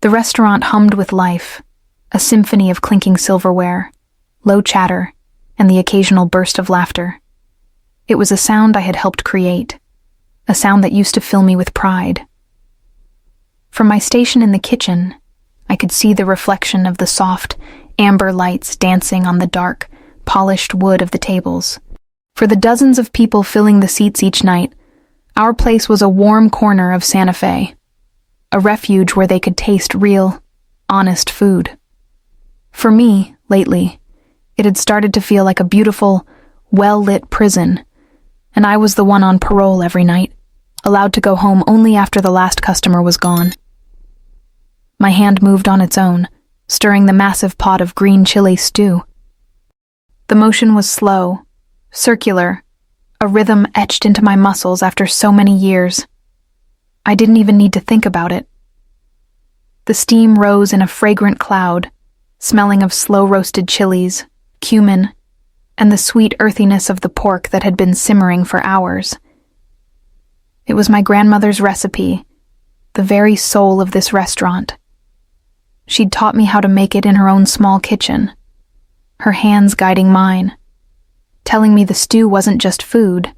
The restaurant hummed with life, a symphony of clinking silverware, low chatter, and the occasional burst of laughter. It was a sound I had helped create, a sound that used to fill me with pride. From my station in the kitchen, I could see the reflection of the soft, amber lights dancing on the dark, polished wood of the tables. For the dozens of people filling the seats each night, our place was a warm corner of Santa Fe, a refuge where they could taste real, honest food. For me, lately, it had started to feel like a beautiful, well-lit prison, and I was the one on parole every night, allowed to go home only after the last customer was gone. My hand moved on its own, stirring the massive pot of green chili stew. The motion was slow, circular, a rhythm etched into my muscles after so many years. I didn't even need to think about it. The steam rose in a fragrant cloud, smelling of slow-roasted chilies, cumin, and the sweet earthiness of the pork that had been simmering for hours. It was my grandmother's recipe, the very soul of this restaurant. She'd taught me how to make it in her own small kitchen, her hands guiding mine, telling me the stew wasn't just food,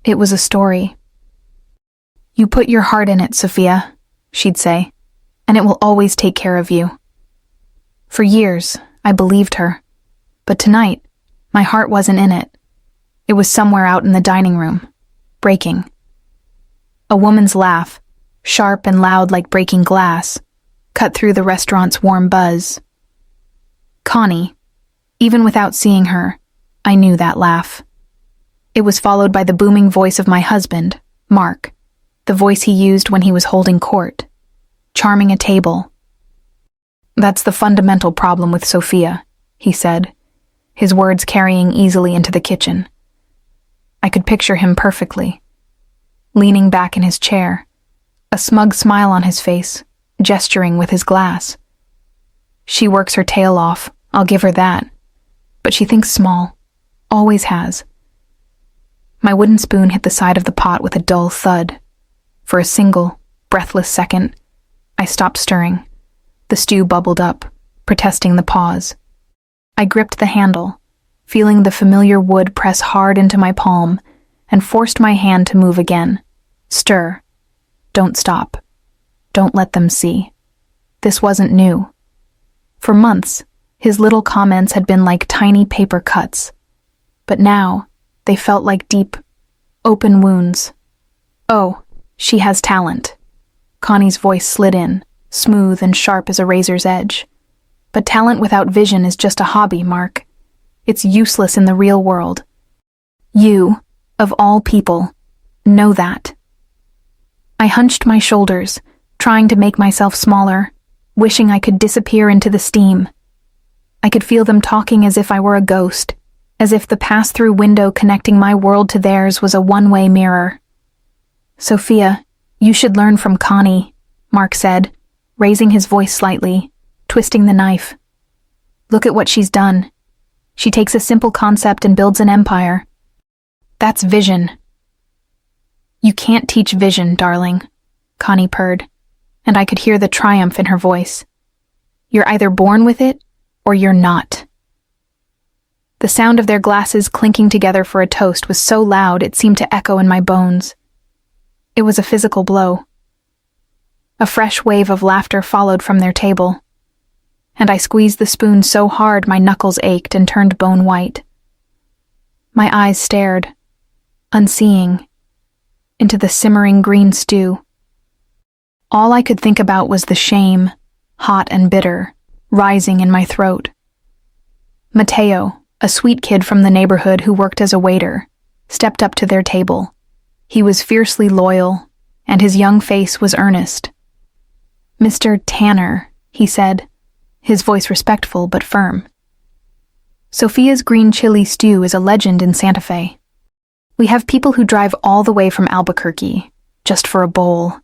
it was a story. "You put your heart in it, Sophia," she'd say, "and it will always take care of you." For years, I believed her, but tonight, my heart wasn't in it. It was somewhere out in the dining room, breaking. A woman's laugh, sharp and loud like breaking glass, cut through the restaurant's warm buzz. Connie. Even without seeing her, I knew that laugh. It was followed by the booming voice of my husband, Mark, the voice he used when he was holding court, charming a table. "That's the fundamental problem with Sophia," he said, his words carrying easily into the kitchen. I could picture him perfectly, leaning back in his chair, a smug smile on his face, gesturing with his glass. "She works her tail off, I'll give her that. But she thinks small, always has." My wooden spoon hit the side of the pot with a dull thud. For a single, breathless second, I stopped stirring. The stew bubbled up, protesting the pause. I gripped the handle, feeling the familiar wood press hard into my palm, and forced my hand to move again. Stir. Don't stop. Don't let them see. This wasn't new. For months, his little comments had been like tiny paper cuts, but now they felt like deep, open wounds. "Oh, she has talent." Connie's voice slid in, smooth and sharp as a razor's edge. "But talent without vision is just a hobby, Mark. It's useless in the real world. You, of all people, know that." I hunched my shoulders, trying to make myself smaller, wishing I could disappear into the steam. I could feel them talking as if I were a ghost, as if the pass-through window connecting my world to theirs was a one-way mirror. "Sophia, you should learn from Connie," Mark said, raising his voice slightly, twisting the knife. "Look at what she's done. She takes a simple concept and builds an empire. That's vision." "You can't teach vision, darling," Connie purred, and I could hear the triumph in her voice. "You're either born with it, or you're not." The sound of their glasses clinking together for a toast was so loud it seemed to echo in my bones. It was a physical blow. A fresh wave of laughter followed from their table, and I squeezed the spoon so hard my knuckles ached and turned bone white. My eyes stared, unseeing, into the simmering green stew. All I could think about was the shame, hot and bitter, rising in my throat. Mateo, a sweet kid from the neighborhood who worked as a waiter, stepped up to their table. He was fiercely loyal, and his young face was earnest. "Mr. Tanner," he said, his voice respectful but firm. "Sophia's green chili stew is a legend in Santa Fe. We have people who drive all the way from Albuquerque, just for a bowl."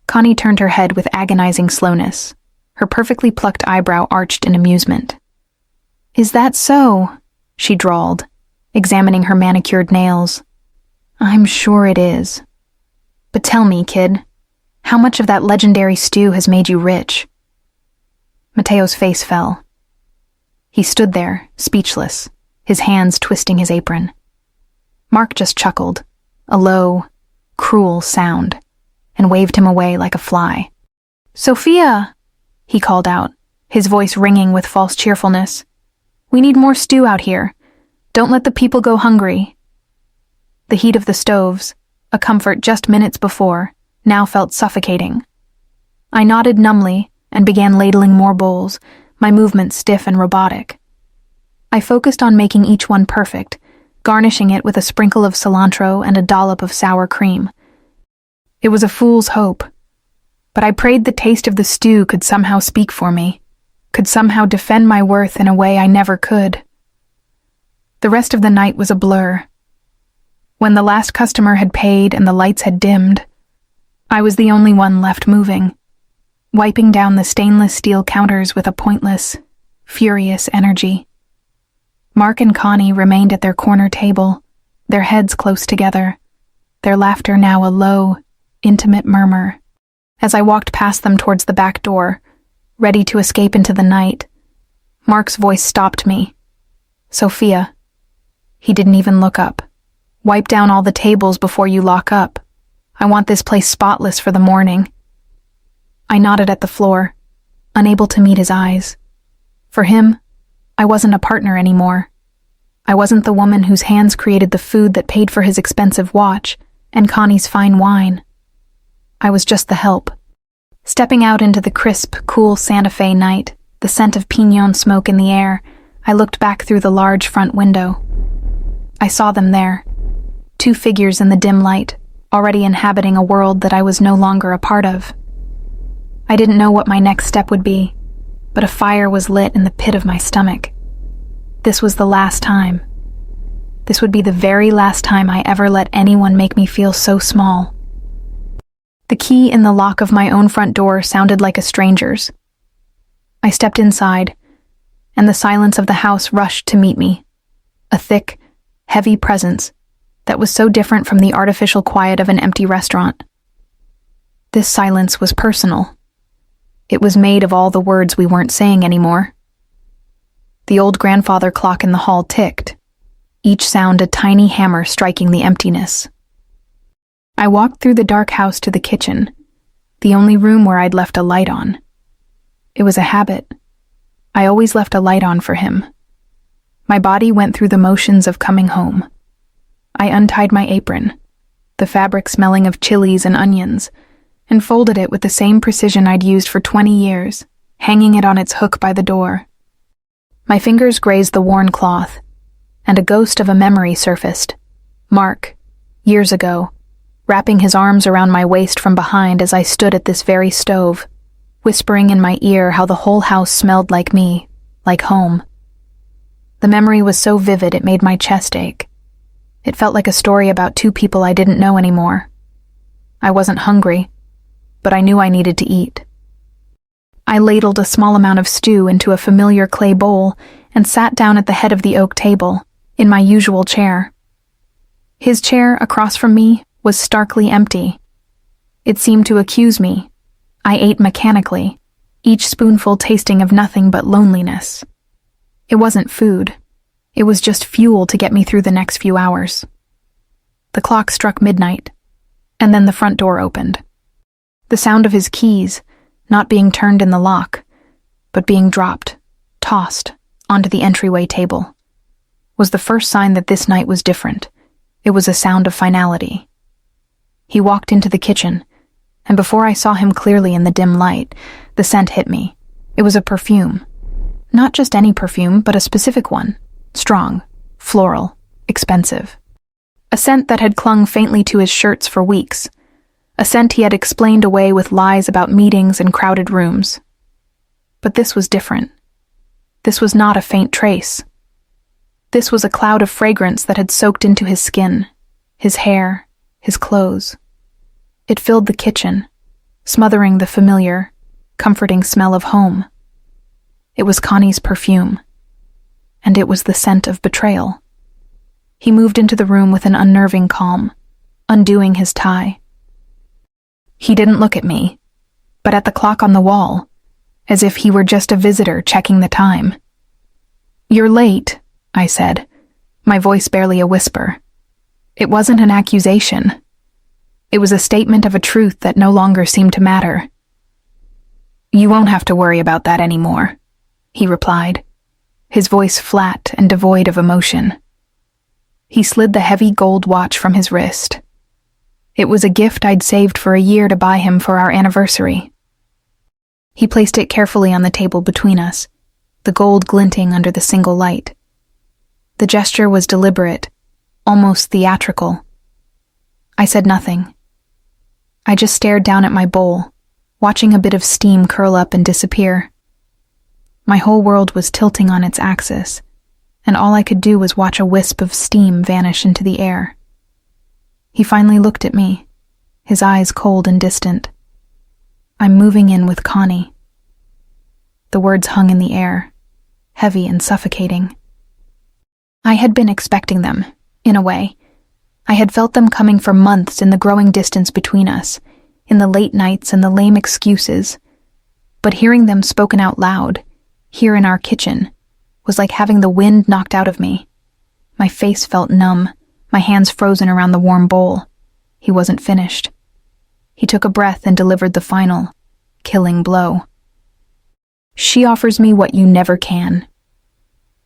Connie turned her head with agonizing slowness, her perfectly plucked eyebrow arched in amusement. "Is that so?" she drawled, examining her manicured nails. "I'm sure it is. But tell me, kid, How much of that legendary stew has made you rich?" Mateo's face fell. He stood there, speechless, his hands twisting his apron. Mark just chuckled, a low, cruel sound, and waved him away like a fly. "Sophia!" he called out, his voice ringing with false cheerfulness. "We need more stew out here. Don't let the people go hungry." The heat of the stoves, a comfort just minutes before, now felt suffocating. I nodded numbly and began ladling more bowls, my movements stiff and robotic. I focused on making each one perfect, garnishing it with a sprinkle of cilantro and a dollop of sour cream. It was a fool's hope, but I prayed the taste of the stew could somehow speak for me, could somehow defend my worth in a way I never could. The rest of the night was a blur. When the last customer had paid and the lights had dimmed, I was the only one left moving, wiping down the stainless steel counters with a pointless, furious energy. Mark and Connie remained at their corner table, their heads close together, their laughter now a low, intimate murmur. As I walked past them towards the back door, ready to escape into the night, Mark's voice stopped me. "Sophia." He didn't even look up. "Wipe down all the tables before you lock up. I want this place spotless for the morning." I nodded at the floor, unable to meet his eyes. For him, I wasn't a partner anymore. I wasn't the woman whose hands created the food that paid for his expensive watch and Connie's fine wine. I was just the help. Stepping out into the crisp, cool Santa Fe night, the scent of piñon smoke in the air, I looked back through the large front window. I saw them there, two figures in the dim light, already inhabiting a world that I was no longer a part of. I didn't know what my next step would be, but a fire was lit in the pit of my stomach. This was the last time. This would be the very last time I ever let anyone make me feel so small. The key in the lock of my own front door sounded like a stranger's. I stepped inside, and the silence of the house rushed to meet me, a thick, heavy presence that was so different from the artificial quiet of an empty restaurant. This silence was personal. It was made of all the words we weren't saying anymore. The old grandfather clock in the hall ticked, each sound a tiny hammer striking the emptiness. I walked through the dark house to the kitchen, the only room where I'd left a light on. It was a habit. I always left a light on for him. My body went through the motions of coming home. I untied my apron, the fabric smelling of chilies and onions, and folded it with the same precision I'd used for 20 years, hanging it on its hook by the door. My fingers grazed the worn cloth, and a ghost of a memory surfaced. Mark, years ago, wrapping his arms around my waist from behind as I stood at this very stove, whispering in my ear how the whole house smelled like me, like home. The memory was so vivid it made my chest ache. It felt like a story about two people I didn't know anymore. I wasn't hungry, but I knew I needed to eat. I ladled a small amount of stew into a familiar clay bowl and sat down at the head of the oak table, in my usual chair. His chair across from me was starkly empty. It seemed to accuse me. I ate mechanically, each spoonful tasting of nothing but loneliness. It wasn't food. It was just fuel to get me through the next few hours. The clock struck midnight, and then the front door opened. The sound of his keys, not being turned in the lock, but being dropped, tossed, onto the entryway table, was the first sign that this night was different. It was a sound of finality. He walked into the kitchen, and before I saw him clearly in the dim light, the scent hit me. It was a perfume. Not just any perfume, but a specific one. Strong, floral, expensive. A scent that had clung faintly to his shirts for weeks. A scent he had explained away with lies about meetings and crowded rooms. But this was different. This was not a faint trace. This was a cloud of fragrance that had soaked into his skin, his hair, his clothes. It filled the kitchen, smothering the familiar, comforting smell of home. It was Connie's perfume, and it was the scent of betrayal. He moved into the room with an unnerving calm, undoing his tie. He didn't look at me, but at the clock on the wall, as if he were just a visitor checking the time. "You're late," I said, my voice barely a whisper. It wasn't an accusation. It was a statement of a truth that no longer seemed to matter. "You won't have to worry about that anymore," he replied, his voice flat and devoid of emotion. He slid the heavy gold watch from his wrist. It was a gift I'd saved for a year to buy him for our anniversary. He placed it carefully on the table between us, the gold glinting under the single light. The gesture was deliberate, almost theatrical. I said nothing. I just stared down at my bowl, watching a bit of steam curl up and disappear. My whole world was tilting on its axis, and all I could do was watch a wisp of steam vanish into the air. He finally looked at me, his eyes cold and distant. "I'm moving in with Connie." The words hung in the air, heavy and suffocating. I had been expecting them, in a way. I had felt them coming for months in the growing distance between us, in the late nights and the lame excuses. But hearing them spoken out loud, here in our kitchen, was like having the wind knocked out of me. My face felt numb, my hands frozen around the warm bowl. He wasn't finished. He took a breath and delivered the final, killing blow. "She offers me what you never can."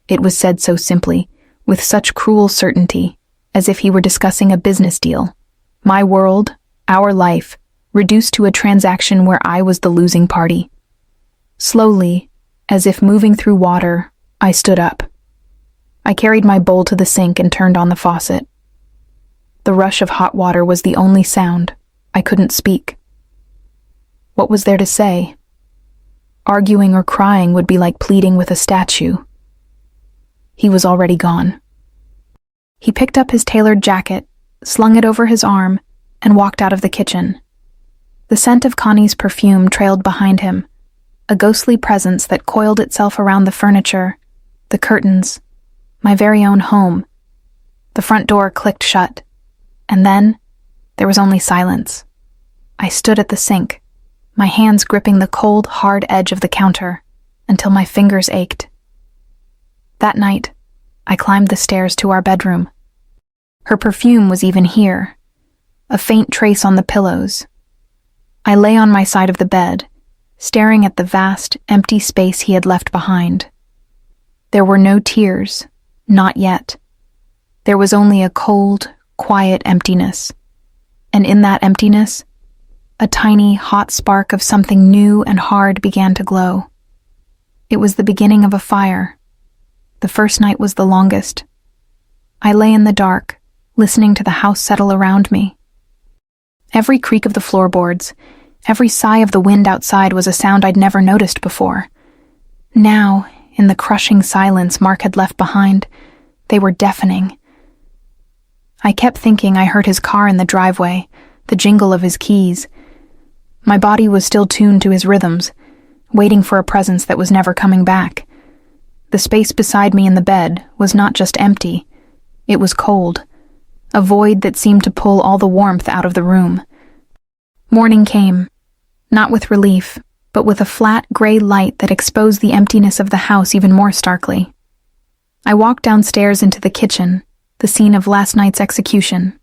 It was said so simply, with such cruel certainty, as if he were discussing a business deal. My world, our life, reduced to a transaction where I was the losing party. Slowly, as if moving through water, I stood up. I carried my bowl to the sink and turned on the faucet. The rush of hot water was the only sound. I couldn't speak. What was there to say? Arguing or crying would be like pleading with a statue. He was already gone. He picked up his tailored jacket, slung it over his arm, and walked out of the kitchen. The scent of Connie's perfume trailed behind him, a ghostly presence that coiled itself around the furniture, the curtains, my very own home. The front door clicked shut, and then there was only silence. I stood at the sink, my hands gripping the cold, hard edge of the counter, until my fingers ached. That night, I climbed the stairs to our bedroom. Her perfume was even here, a faint trace on the pillows. I lay on my side of the bed, staring at the vast, empty space he had left behind. There were no tears, not yet. There was only a cold, quiet emptiness. And in that emptiness, a tiny, hot spark of something new and hard began to glow. It was the beginning of a fire. The first night was the longest. I lay in the dark, listening to the house settle around me. Every creak of the floorboards, every sigh of the wind outside was a sound I'd never noticed before. Now, in the crushing silence Mark had left behind, they were deafening. I kept thinking I heard his car in the driveway, the jingle of his keys. My body was still tuned to his rhythms, waiting for a presence that was never coming back. The space beside me in the bed was not just empty, it was cold, a void that seemed to pull all the warmth out of the room. Morning came, not with relief, but with a flat, gray light that exposed the emptiness of the house even more starkly. I walked downstairs into the kitchen, the scene of last night's execution.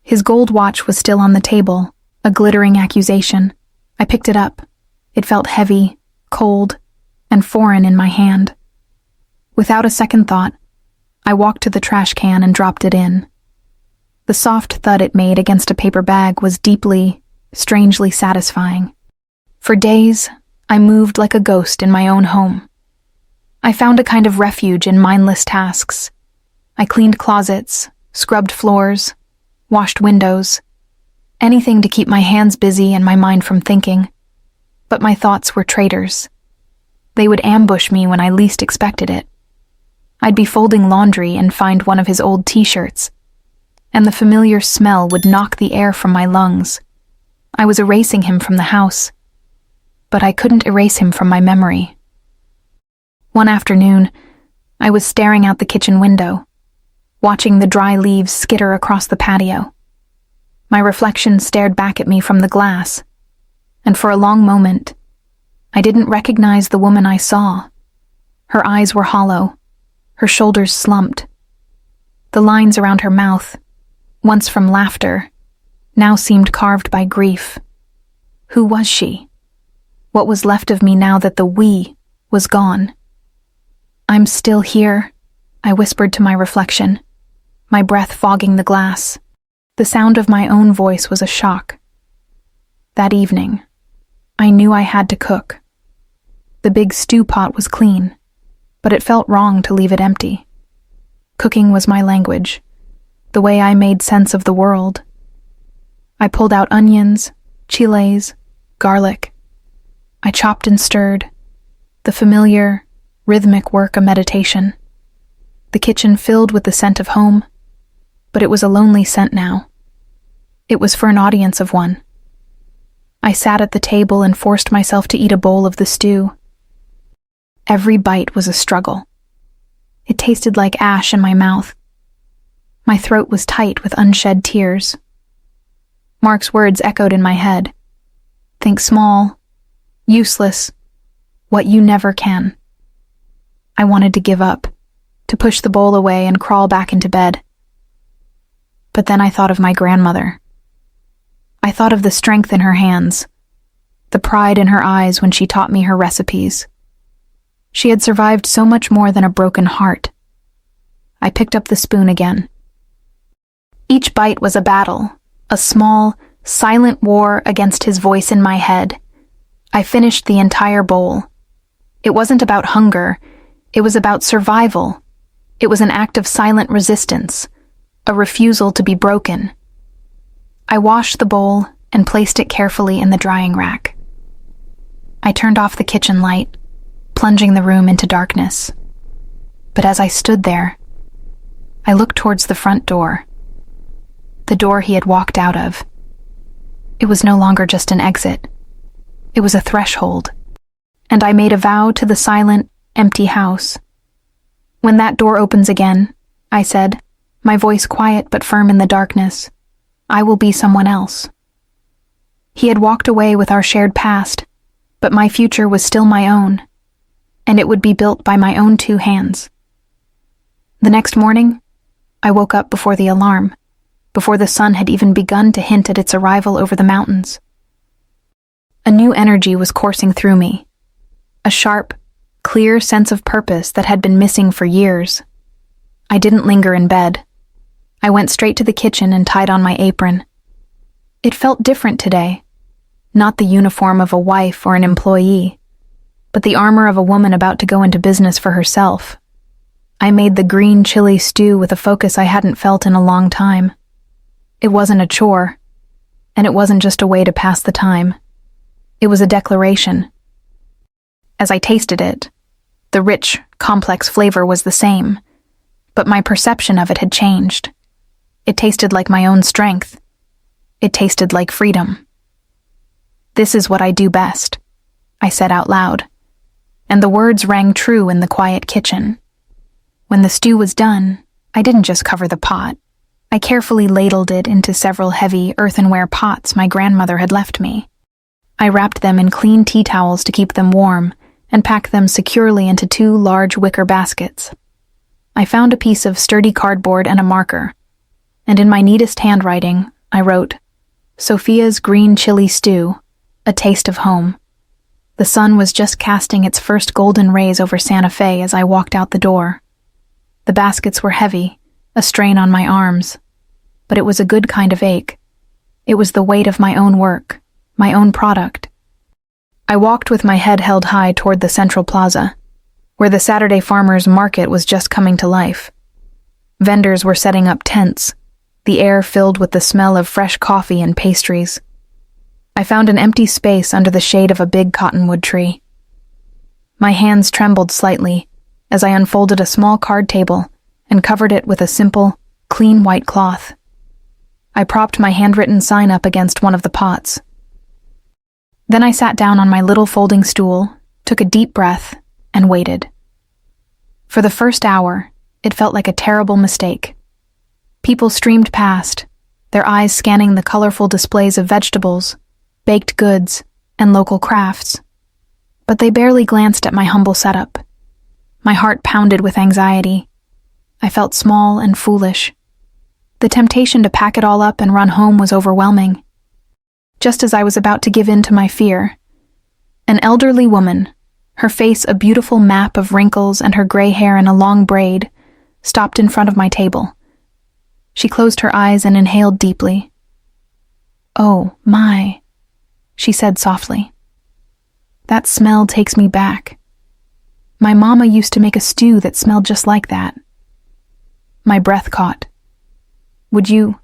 His gold watch was still on the table, a glittering accusation. I picked it up. It felt heavy, cold, and foreign in my hand. Without a second thought, I walked to the trash can and dropped it in. The soft thud it made against a paper bag was deeply, strangely satisfying. For days, I moved like a ghost in my own home. I found a kind of refuge in mindless tasks. I cleaned closets, scrubbed floors, washed windows, anything to keep my hands busy and my mind from thinking. But my thoughts were traitors. They would ambush me when I least expected it. I'd be folding laundry and find one of his old t-shirts, and the familiar smell would knock the air from my lungs. I was erasing him from the house, but I couldn't erase him from my memory. One afternoon, I was staring out the kitchen window, watching the dry leaves skitter across the patio. My reflection stared back at me from the glass, and for a long moment, I didn't recognize the woman I saw. Her eyes were hollow, her shoulders slumped. The lines around her mouth, once from laughter, now seemed carved by grief. Who was she? What was left of me now that the we was gone? "I'm still here," I whispered to my reflection, my breath fogging the glass. The sound of my own voice was a shock. That evening, I knew I had to cook. The big stew pot was clean, but it felt wrong to leave it empty. Cooking was my language, the way I made sense of the world. I pulled out onions, chiles, garlic. I chopped and stirred, the familiar, rhythmic work of meditation. The kitchen filled with the scent of home, but it was a lonely scent now. It was for an audience of one. I sat at the table and forced myself to eat a bowl of the stew. Every bite was a struggle. It tasted like ash in my mouth. My throat was tight with unshed tears. Mark's words echoed in my head. "Think small, useless, what you never can." I wanted to give up, to push the bowl away and crawl back into bed. But then I thought of my grandmother. I thought of the strength in her hands, the pride in her eyes when she taught me her recipes. She had survived so much more than a broken heart. I picked up the spoon again. Each bite was a battle, a small, silent war against his voice in my head. I finished the entire bowl. It wasn't about hunger, it was about survival. It was an act of silent resistance, a refusal to be broken. I washed the bowl and placed it carefully in the drying rack. I turned off the kitchen light, plunging the room into darkness. But as I stood there, I looked towards the front door, the door he had walked out of. It was no longer just an exit. It was a threshold, and I made a vow to the silent, empty house. "When that door opens again," I said, my voice quiet but firm in the darkness, "I will be someone else." He had walked away with our shared past, but my future was still my own, and it would be built by my own 2 hands. The next morning, I woke up before the alarm, before the sun had even begun to hint at its arrival over the mountains. A new energy was coursing through me, a sharp, clear sense of purpose that had been missing for years. I didn't linger in bed. I went straight to the kitchen and tied on my apron. It felt different today, not the uniform of a wife or an employee, but the armor of a woman about to go into business for herself. I made the green chili stew with a focus I hadn't felt in a long time. It wasn't a chore, and it wasn't just a way to pass the time. It was a declaration. As I tasted it, the rich, complex flavor was the same, but my perception of it had changed. It tasted like my own strength. It tasted like freedom. "This is what I do best," I said out loud, and the words rang true in the quiet kitchen. When the stew was done, I didn't just cover the pot. I carefully ladled it into several heavy earthenware pots my grandmother had left me. I wrapped them in clean tea towels to keep them warm and packed them securely into 2 large wicker baskets. I found a piece of sturdy cardboard and a marker, and in my neatest handwriting, I wrote, "Sophia's green chili stew, a taste of home." The sun was just casting its first golden rays over Santa Fe as I walked out the door. The baskets were heavy, a strain on my arms, but it was a good kind of ache. It was the weight of my own work, my own product. I walked with my head held high toward the central plaza, where the Saturday farmers' market was just coming to life. Vendors were setting up tents, the air filled with the smell of fresh coffee and pastries. I found an empty space under the shade of a big cottonwood tree. My hands trembled slightly as I unfolded a small card table and covered it with a simple, clean white cloth. I propped my handwritten sign up against one of the pots. Then I sat down on my little folding stool, took a deep breath, and waited. For the first hour, it felt like a terrible mistake. People streamed past, their eyes scanning the colorful displays of vegetables, baked goods, and local crafts, but they barely glanced at my humble setup. My heart pounded with anxiety. I felt small and foolish. The temptation to pack it all up and run home was overwhelming. Just as I was about to give in to my fear, an elderly woman, her face a beautiful map of wrinkles and her gray hair in a long braid, stopped in front of my table. She closed her eyes and inhaled deeply. "Oh, my," she said softly. "That smell takes me back. My mama used to make a stew that smelled just like that." My breath caught. Would you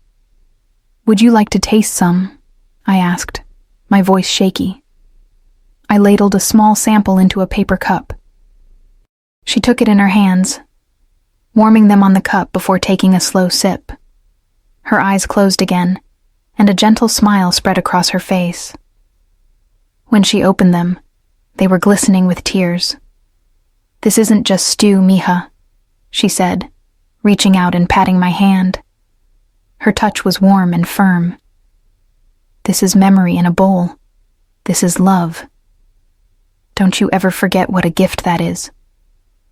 like to taste some?" I asked, my voice shaky. I ladled a small sample into a paper cup. She took it in her hands, warming them on the cup before taking a slow sip. Her eyes closed again, and a gentle smile spread across her face. When she opened them, they were glistening with tears. "This isn't just stew, mija," she said, reaching out and patting my hand. Her touch was warm and firm. "This is memory in a bowl. This is love. Don't you ever forget what a gift that is."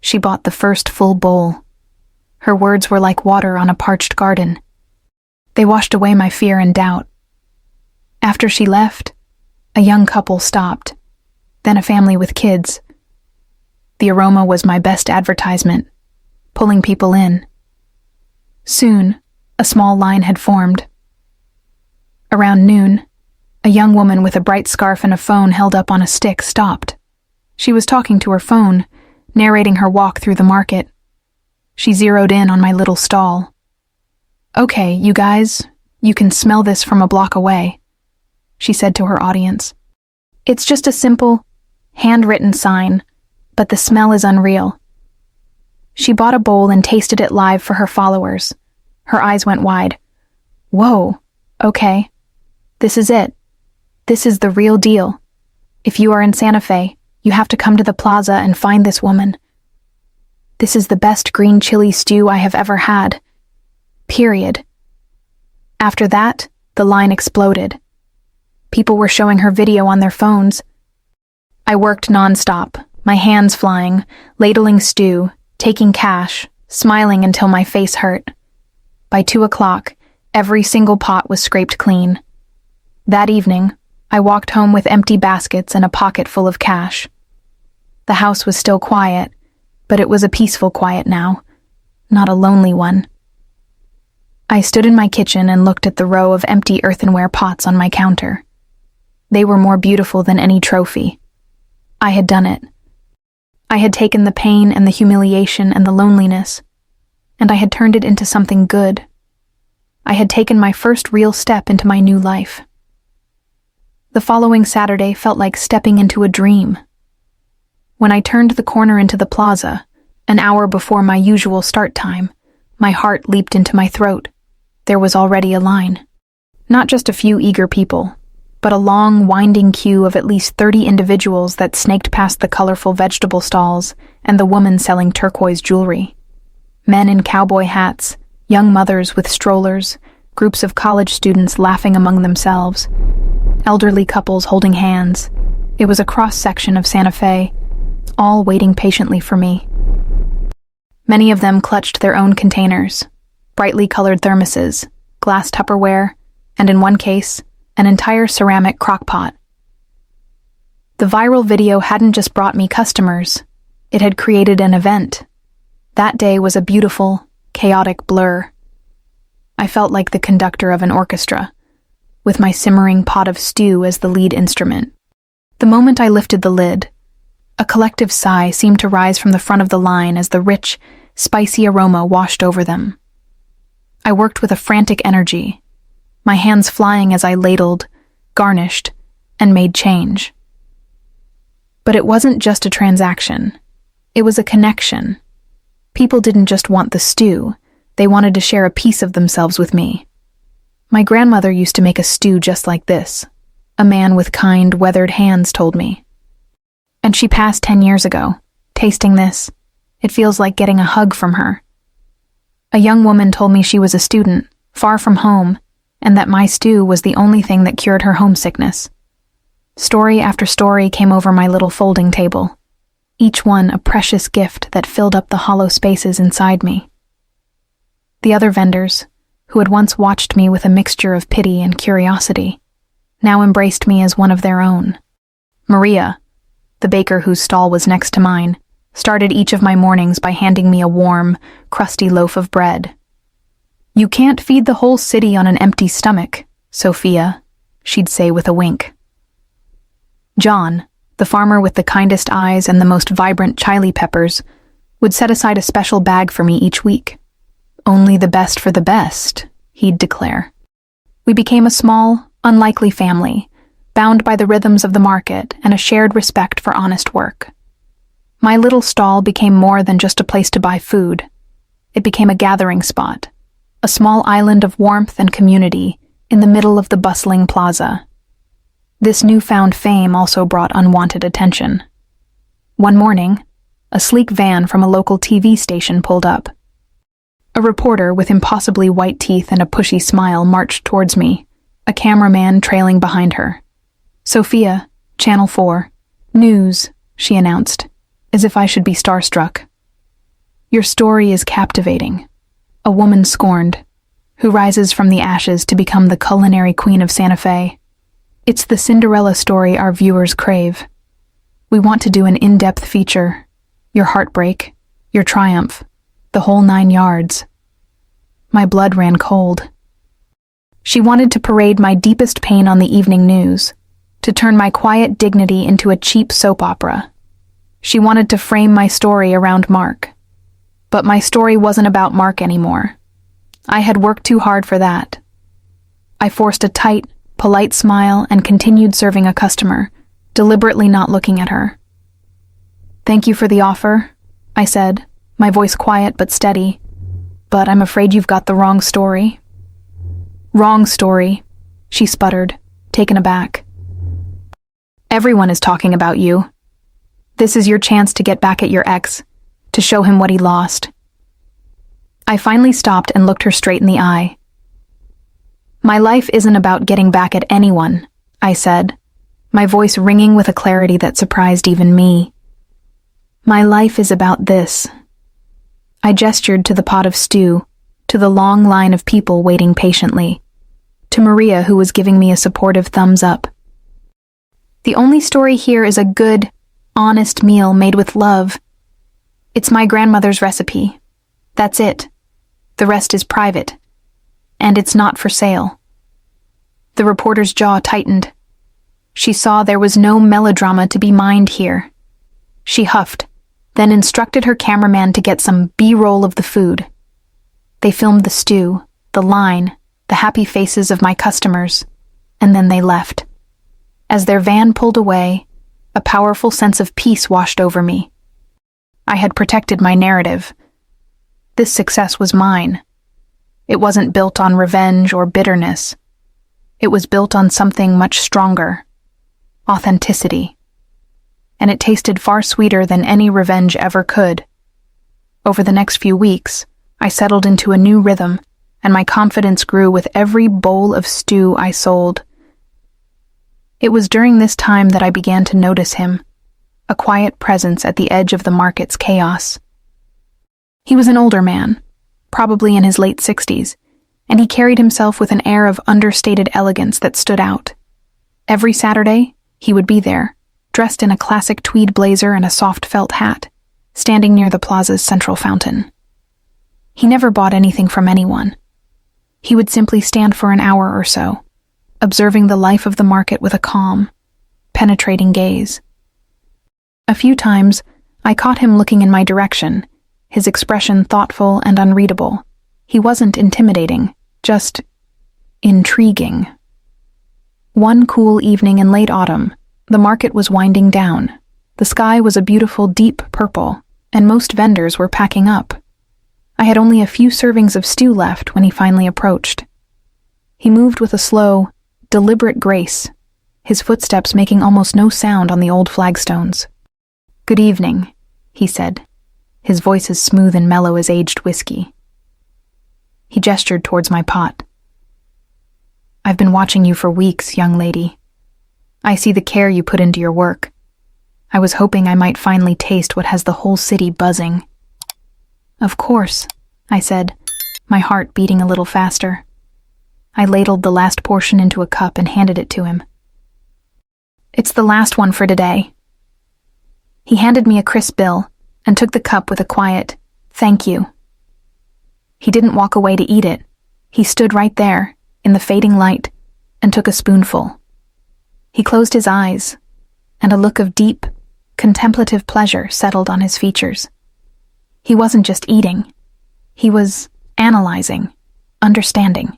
She bought the first full bowl. Her words were like water on a parched garden. They washed away my fear and doubt. After she left, a young couple stopped, then a family with kids. The aroma was my best advertisement, pulling people in. Soon, a small line had formed. Around noon, a young woman with a bright scarf and a phone held up on a stick stopped. She was talking to her phone, narrating her walk through the market. She zeroed in on my little stall. "Okay, you guys, you can smell this from a block away," she said to her audience. "It's just a simple, handwritten sign, but the smell is unreal." She bought a bowl and tasted it live for her followers. Her eyes went wide. "Whoa, okay. This is it. This is the real deal. If you are in Santa Fe, you have to come to the plaza and find this woman. This is the best green chili stew I have ever had. Period." After that, the line exploded. People were showing her video on their phones. I worked nonstop, my hands flying, ladling stew, taking cash, smiling until my face hurt. By 2:00, every single pot was scraped clean. That evening, I walked home with empty baskets and a pocket full of cash. The house was still quiet, but it was a peaceful quiet now, not a lonely one. I stood in my kitchen and looked at the row of empty earthenware pots on my counter. They were more beautiful than any trophy. I had done it. I had taken the pain and the humiliation and the loneliness, and I had turned it into something good. I had taken my first real step into my new life. The following Saturday felt like stepping into a dream. When I turned the corner into the plaza, an hour before my usual start time, my heart leaped into my throat. There was already a line. Not just a few eager people, but a long, winding queue of at least 30 individuals that snaked past the colorful vegetable stalls and the woman selling turquoise jewelry. Men in cowboy hats, young mothers with strollers, groups of college students laughing among themselves, elderly couples holding hands. It was a cross-section of Santa Fe, all waiting patiently for me. Many of them clutched their own containers, brightly colored thermoses, glass Tupperware, and in one case, an entire ceramic crock-pot. The viral video hadn't just brought me customers, it had created an event. That day was a beautiful, chaotic blur. I felt like the conductor of an orchestra, with my simmering pot of stew as the lead instrument. The moment I lifted the lid, a collective sigh seemed to rise from the front of the line as the rich, spicy aroma washed over them. I worked with a frantic energy, my hands flying as I ladled, garnished, and made change. But it wasn't just a transaction. It was a connection. People didn't just want the stew, they wanted to share a piece of themselves with me. My grandmother used to make a stew just like this, a man with kind, weathered hands told me. And she passed 10 years ago. Tasting this, it feels like getting a hug from her. A young woman told me she was a student, far from home, and that my stew was the only thing that cured her homesickness. Story after story came over my little folding table, each one a precious gift that filled up the hollow spaces inside me. The other vendors, who had once watched me with a mixture of pity and curiosity, now embraced me as one of their own. Maria, the baker whose stall was next to mine, started each of my mornings by handing me a warm, crusty loaf of bread. "You can't feed the whole city on an empty stomach, Sophia," she'd say with a wink. John, the farmer with the kindest eyes and the most vibrant chili peppers, would set aside a special bag for me each week. "Only the best for the best," he'd declare. We became a small, unlikely family, bound by the rhythms of the market and a shared respect for honest work. My little stall became more than just a place to buy food. It became a gathering spot, a small island of warmth and community in the middle of the bustling plaza. This newfound fame also brought unwanted attention. One morning, a sleek van from a local TV station pulled up. A reporter with impossibly white teeth and a pushy smile marched towards me, a cameraman trailing behind her. "Sophia, Channel 4, News," she announced, as if I should be starstruck. "Your story is captivating. A woman scorned, who rises from the ashes to become the culinary queen of Santa Fe. It's the Cinderella story our viewers crave. We want to do an in-depth feature. Your heartbreak, your triumph, the whole 9 yards." My blood ran cold. She wanted to parade my deepest pain on the evening news, to turn my quiet dignity into a cheap soap opera. She wanted to frame my story around Mark. But my story wasn't about Mark anymore. I had worked too hard for that. I forced a tight, polite smile and continued serving a customer, deliberately not looking at her. "Thank you for the offer," I said, my voice quiet but steady, "but I'm afraid you've got the wrong story." "Wrong story," she sputtered, taken aback. "Everyone is talking about you. This is your chance to get back at your ex, to show him what he lost." I finally stopped and looked her straight in the eye. "My life isn't about getting back at anyone," I said, my voice ringing with a clarity that surprised even me. "My life is about this." I gestured to the pot of stew, to the long line of people waiting patiently, to Maria who was giving me a supportive thumbs up. "The only story here is a good, honest meal made with love. It's my grandmother's recipe. That's it. The rest is private. And it's not for sale." The reporter's jaw tightened. She saw there was no melodrama to be mined here. She huffed, then instructed her cameraman to get some B-roll of the food. They filmed the stew, the line, the happy faces of my customers, and then they left. As their van pulled away, a powerful sense of peace washed over me. I had protected my narrative. This success was mine. It wasn't built on revenge or bitterness. It was built on something much stronger: authenticity. And it tasted far sweeter than any revenge ever could. Over the next few weeks, I settled into a new rhythm, and my confidence grew with every bowl of stew I sold. It was during this time that I began to notice him, a quiet presence at the edge of the market's chaos. He was an older man, probably in his late 60s, and he carried himself with an air of understated elegance that stood out. Every Saturday, he would be there, dressed in a classic tweed blazer and a soft felt hat, standing near the plaza's central fountain. He never bought anything from anyone. He would simply stand for an hour or so, observing the life of the market with a calm, penetrating gaze. A few times, I caught him looking in my direction, his expression thoughtful and unreadable. He wasn't intimidating, just intriguing. One cool evening in late autumn, the market was winding down. The sky was a beautiful deep purple, and most vendors were packing up. I had only a few servings of stew left when he finally approached. He moved with a slow, deliberate grace, his footsteps making almost no sound on the old flagstones. "Good evening," he said, his voice as smooth and mellow as aged whiskey. He gestured towards my pot. "I've been watching you for weeks, young lady. I see the care you put into your work. I was hoping I might finally taste what has the whole city buzzing." "Of course," I said, my heart beating a little faster. I ladled the last portion into a cup and handed it to him. "It's the last one for today." He handed me a crisp bill and took the cup with a quiet, "Thank you." He didn't walk away to eat it. He stood right there, in the fading light, and took a spoonful. He closed his eyes, and a look of deep, contemplative pleasure settled on his features. He wasn't just eating. He was analyzing, understanding.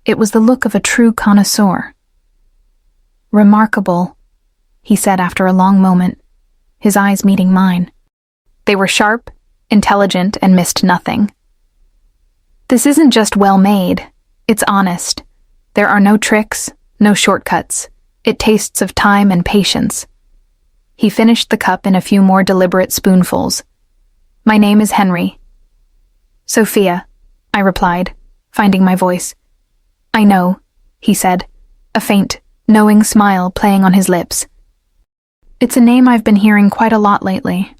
It was the look of a true connoisseur. "Remarkable," he said after a long moment, his eyes meeting mine. They were sharp, intelligent, and missed nothing. "This isn't just well-made, it's honest. There are no tricks, no shortcuts. It tastes of time and patience." He finished the cup in a few more deliberate spoonfuls. "My name is Henry." "Sophia," I replied, finding my voice. "I know," he said, a faint, knowing smile playing on his lips. "It's a name I've been hearing quite a lot lately."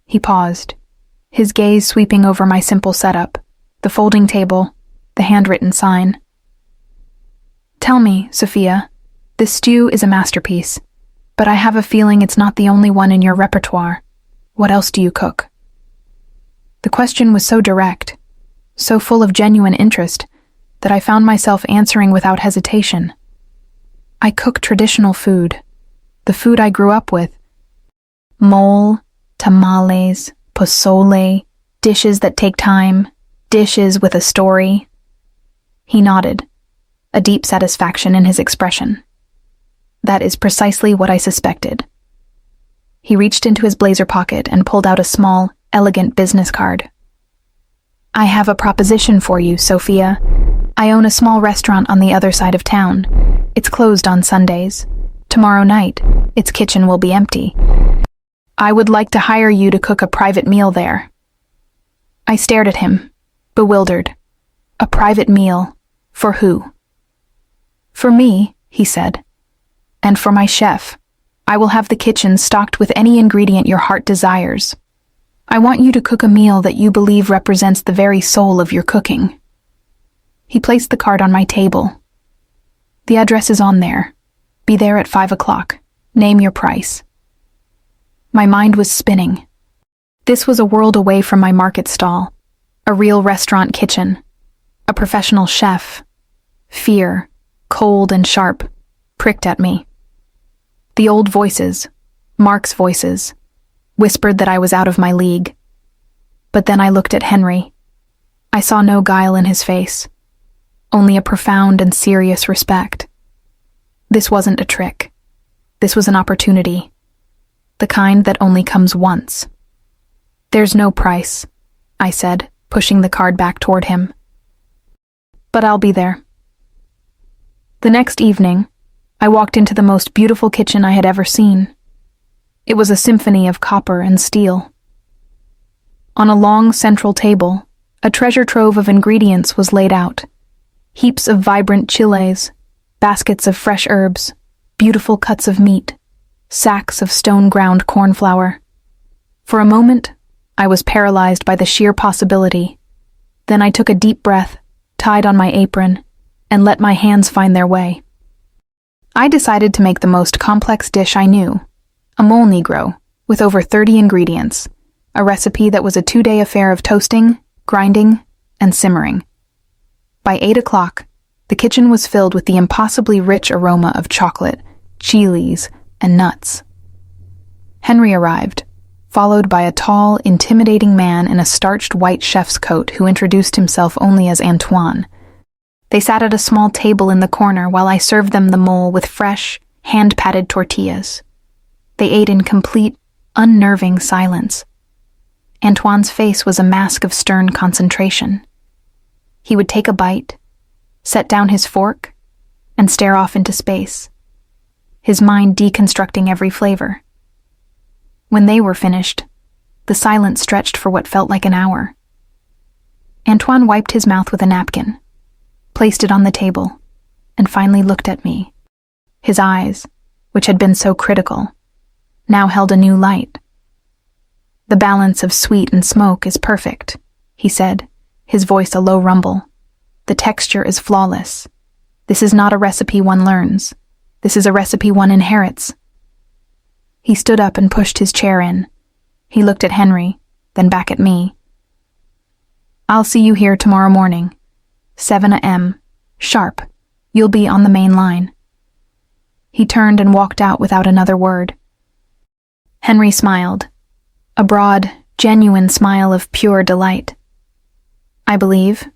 He paused, his gaze sweeping over my simple setup, the folding table, the handwritten sign. "Tell me, Sophia, this stew is a masterpiece, but I have a feeling it's not the only one in your repertoire. What else do you cook?" The question was so direct, so full of genuine interest, that I found myself answering without hesitation. "I cook traditional food, the food I grew up with. Mole, tamales, pozole, dishes that take time, dishes with a story." He nodded, a deep satisfaction in his expression. "That is precisely what I suspected." He reached into his blazer pocket and pulled out a small, elegant business card. "I have a proposition for you, Sophia. I own a small restaurant on the other side of town. It's closed on Sundays. Tomorrow night, its kitchen will be empty. I would like to hire you to cook a private meal there." I stared at him, bewildered. A private meal? For who? "For me," he said. "And for my chef. I will have the kitchen stocked with any ingredient your heart desires. I want you to cook a meal that you believe represents the very soul of your cooking." He placed the card on my table. "The address is on there. Be there at 5 o'clock. Name your price." My mind was spinning. This was a world away from my market stall, a real restaurant kitchen, a professional chef. Fear, cold and sharp, pricked at me. The old voices, Mark's voices, whispered that I was out of my league. But then I looked at Henry. I saw no guile in his face, only a profound and serious respect. This wasn't a trick. This was an opportunity, the kind that only comes once. "There's no price," I said, pushing the card back toward him. "But I'll be there." The next evening, I walked into the most beautiful kitchen I had ever seen. It was a symphony of copper and steel. On a long central table, a treasure trove of ingredients was laid out. Heaps of vibrant chiles, baskets of fresh herbs, beautiful cuts of meat, sacks of stone-ground corn flour. For a moment, I was paralyzed by the sheer possibility. Then I took a deep breath, tied on my apron, and let my hands find their way. I decided to make the most complex dish I knew, a mole negro, with over 30 ingredients, a recipe that was a 2-day affair of toasting, grinding, and simmering. By 8 o'clock, the kitchen was filled with the impossibly rich aroma of chocolate, chilies, and nuts. Henry arrived, followed by a tall, intimidating man in a starched white chef's coat who introduced himself only as Antoine. They sat at a small table in the corner while I served them the mole with fresh, hand-patted tortillas. They ate in complete, unnerving silence. Antoine's face was a mask of stern concentration. He would take a bite, set down his fork, and stare off into space, his mind deconstructing every flavor. When they were finished, the silence stretched for what felt like an hour. Antoine wiped his mouth with a napkin, placed it on the table, and finally looked at me. His eyes, which had been so critical, now held a new light. "The balance of sweet and smoke is perfect," he said, his voice a low rumble. "The texture is flawless. This is not a recipe one learns. This is a recipe one inherits." He stood up and pushed his chair in. He looked at Henry, then back at me. "I'll see you here tomorrow morning. 7 a.m. Sharp. You'll be on the main line." He turned and walked out without another word. Henry smiled, a broad, genuine smile of pure delight. "I believe,"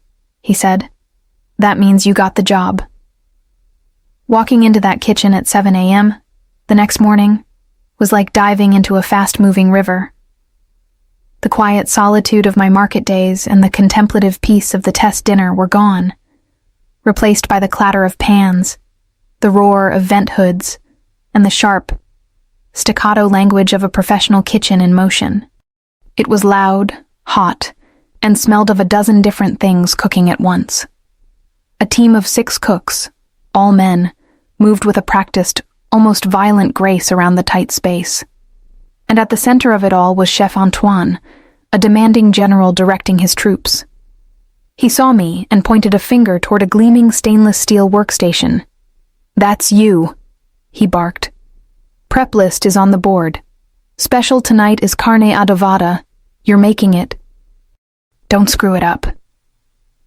he said, "that means you got the job." Walking into that kitchen at 7 a.m. the next morning was like diving into a fast-moving river. The quiet solitude of my market days and the contemplative peace of the test dinner were gone, replaced by the clatter of pans, the roar of vent hoods, and the sharp, staccato language of a professional kitchen in motion. It was loud, hot, and smelled of a dozen different things cooking at once. A team of 6 cooks, all men, moved with a practiced, almost violent grace around the tight space. And at the center of it all was Chef Antoine, a demanding general directing his troops. He saw me and pointed a finger toward a gleaming stainless steel workstation. "That's you," he barked. "Prep list is on the board. Special tonight is carne adobada. You're making it. Don't screw it up."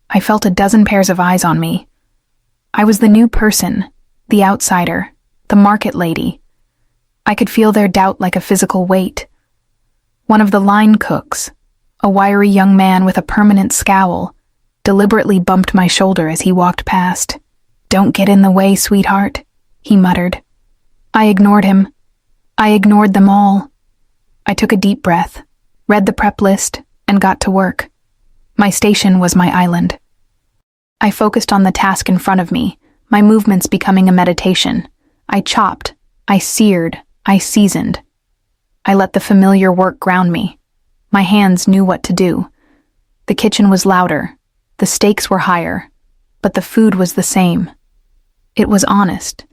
I felt a dozen pairs of eyes on me. I was the new person, the outsider, the market lady. I could feel their doubt like a physical weight. One of the line cooks, a wiry young man with a permanent scowl, deliberately bumped my shoulder as he walked past. "Don't get in the way, sweetheart," he muttered. I ignored him. I ignored them all. I took a deep breath, read the prep list, and got to work. My station was my island. I focused on the task in front of me, my movements becoming a meditation. I chopped, I seared, I seasoned. I let the familiar work ground me. My hands knew what to do. The kitchen was louder, the stakes were higher, but the food was the same. It was honest.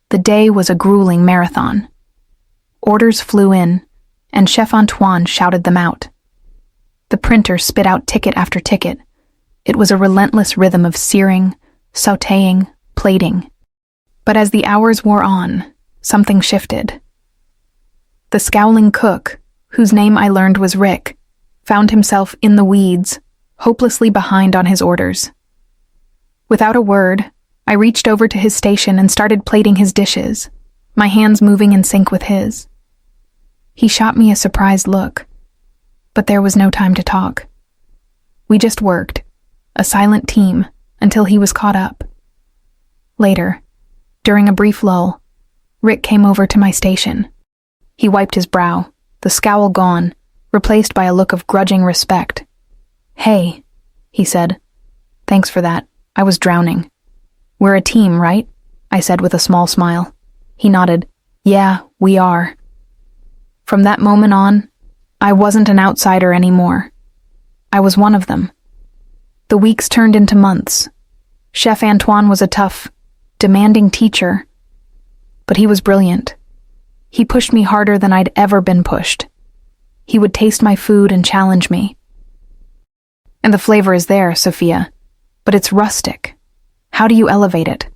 The day was a grueling marathon. Orders flew in, and Chef Antoine shouted them out. The printer spit out ticket after ticket. It was a relentless rhythm of searing, sautéing, plating. But as the hours wore on, something shifted. The scowling cook, whose name I learned was Rick, found himself in the weeds, hopelessly behind on his orders. Without a word, I reached over to his station and started plating his dishes, my hands moving in sync with his. He shot me a surprised look, but there was no time to talk. We just worked, a silent team, until he was caught up. Later, during a brief lull, Rick came over to my station. He wiped his brow, the scowl gone, replaced by a look of grudging respect. "Hey," he said. "Thanks for that. I was drowning." "We're a team, right?" I said with a small smile. He nodded. "Yeah, we are." From that moment on, I wasn't an outsider anymore. I was one of them. The weeks turned into months. Chef Antoine was a tough, demanding teacher, but he was brilliant. He pushed me harder than I'd ever been pushed. He would taste my food and challenge me. "And the flavor is there, Sophia, but it's rustic. How do you elevate it?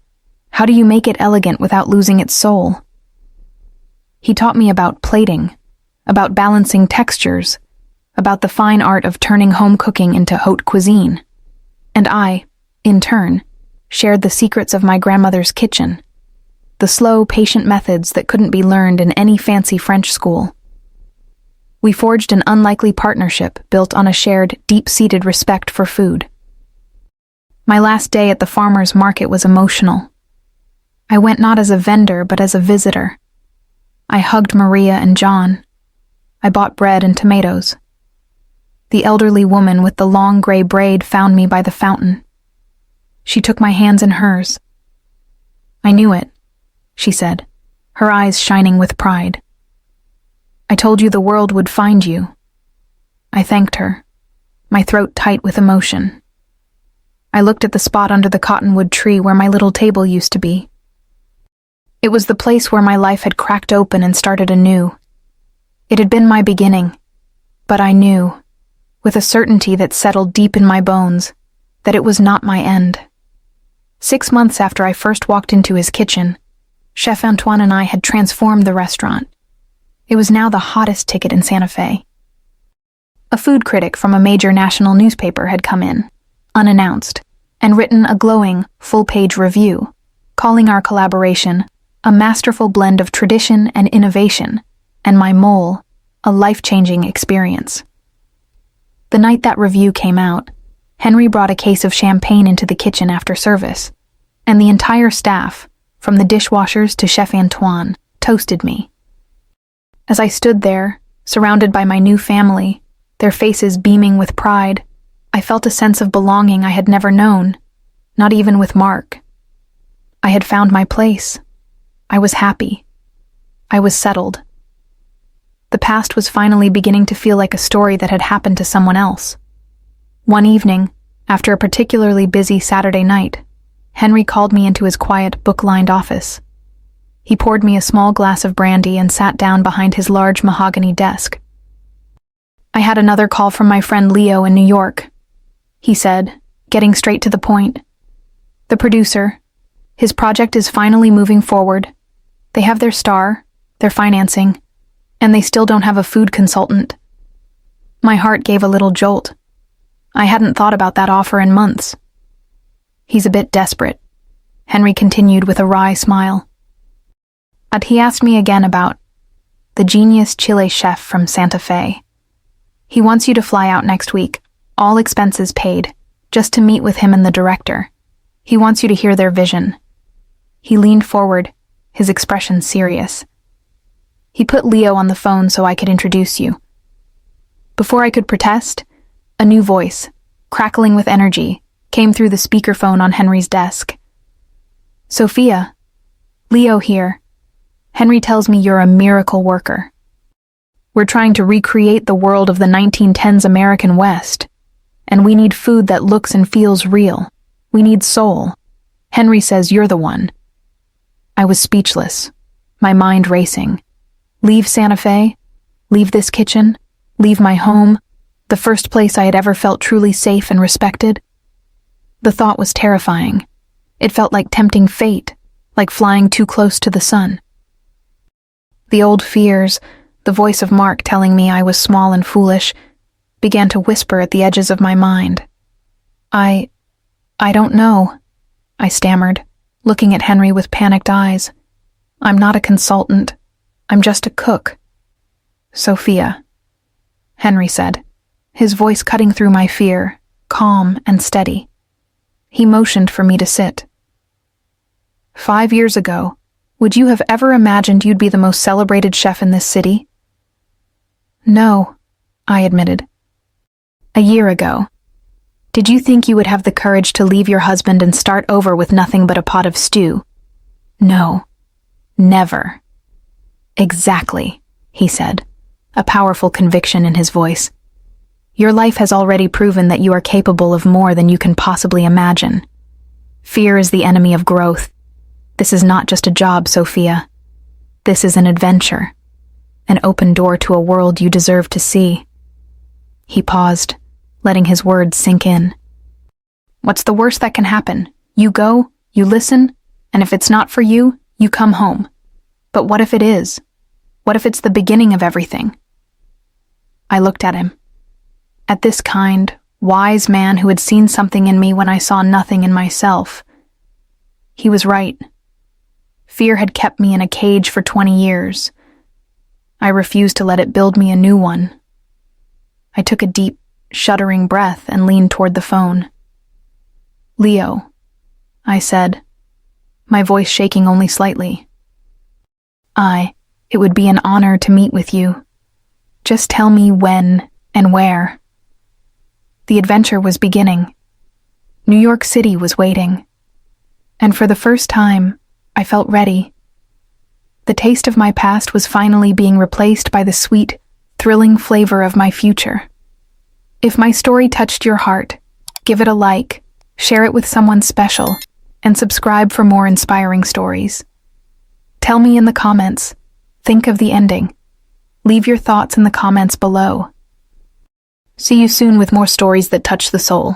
How do you make it elegant without losing its soul?" He taught me about plating, about balancing textures, about the fine art of turning home cooking into haute cuisine. And I, in turn, shared the secrets of my grandmother's kitchen, the slow, patient methods that couldn't be learned in any fancy French school. We forged an unlikely partnership built on a shared, deep-seated respect for food. My last day at the farmer's market was emotional. I went not as a vendor, but as a visitor. I hugged Maria and John. I bought bread and tomatoes. The elderly woman with the long gray braid found me by the fountain. She took my hands in hers. "I knew it," she said, her eyes shining with pride. "I told you the world would find you." I thanked her, my throat tight with emotion. I looked at the spot under the cottonwood tree where my little table used to be. It was the place where my life had cracked open and started anew. It had been my beginning, but I knew, with a certainty that settled deep in my bones, that it was not my end. 6 months after I first walked into his kitchen, Chef Antoine and I had transformed the restaurant. It was now the hottest ticket in Santa Fe. A food critic from a major national newspaper had come in, unannounced, and written a glowing, full-page review, calling our collaboration a masterful blend of tradition and innovation, and my mole a life-changing experience. The night that review came out, Henry brought a case of champagne into the kitchen after service, and the entire staff, from the dishwashers to Chef Antoine, toasted me. As I stood there, surrounded by my new family, their faces beaming with pride, I felt a sense of belonging I had never known, not even with Mark. I had found my place. I was happy. I was settled. The past was finally beginning to feel like a story that had happened to someone else. One evening, after a particularly busy Saturday night, Henry called me into his quiet, book-lined office. He poured me a small glass of brandy and sat down behind his large mahogany desk. "I had another call from my friend Leo in New York," he said, getting straight to the point. "The producer. His project is finally moving forward. They have their star, their financing, and they still don't have a food consultant." My heart gave a little jolt. I hadn't thought about that offer in months. "He's a bit desperate," Henry continued with a wry smile. But he asked me again about the genius Chile chef from Santa Fe. "He wants you to fly out next week, all expenses paid, just to meet with him and the director. He wants you to hear their vision." He leaned forward, his expression serious. "He put Leo on the phone so I could introduce you." Before I could protest, a new voice, crackling with energy, came through the speakerphone on Henry's desk. "Sophia, Leo here. Henry tells me you're a miracle worker. We're trying to recreate the world of the 1910s American West, and we need food that looks and feels real. We need soul. Henry says you're the one." I was speechless, my mind racing. Leave Santa Fe? Leave this kitchen? Leave my home? The first place I had ever felt truly safe and respected? The thought was terrifying. It felt like tempting fate, like flying too close to the sun. The old fears, the voice of Mark telling me I was small and foolish, began to whisper at the edges of my mind. I don't know," I stammered, looking at Henry with panicked eyes. "I'm not a consultant. I'm just a cook." "Sophia," Henry said, his voice cutting through my fear, calm and steady. He motioned for me to sit. "5 years ago, would you have ever imagined you'd be the most celebrated chef in this city?" "No," I admitted. "A year ago, did you think you would have the courage to leave your husband and start over with nothing but a pot of stew?" "No, never." "Exactly," he said, a powerful conviction in his voice. "Your life has already proven that you are capable of more than you can possibly imagine. Fear is the enemy of growth. This is not just a job, Sophia. This is an adventure, an open door to a world you deserve to see." He paused, letting his words sink in. "What's the worst that can happen? You go, you listen, and if it's not for you, you come home. But what if it is? What if it's the beginning of everything?" I looked at him. At this kind, wise man who had seen something in me when I saw nothing in myself. He was right. Fear had kept me in a cage for 20 years. I refused to let it build me a new one. I took a deep, shuddering breath and leaned toward the phone. "Leo," I said, my voice shaking only slightly. It would be an honor to meet with you. Just tell me when and where." The adventure was beginning. New York City was waiting. And for the first time, I felt ready. The taste of my past was finally being replaced by the sweet, thrilling flavor of my future. If my story touched your heart, give it a like, share it with someone special, and subscribe for more inspiring stories. Tell me in the comments. Think of the ending. Leave your thoughts in the comments below. See you soon with more stories that touch the soul.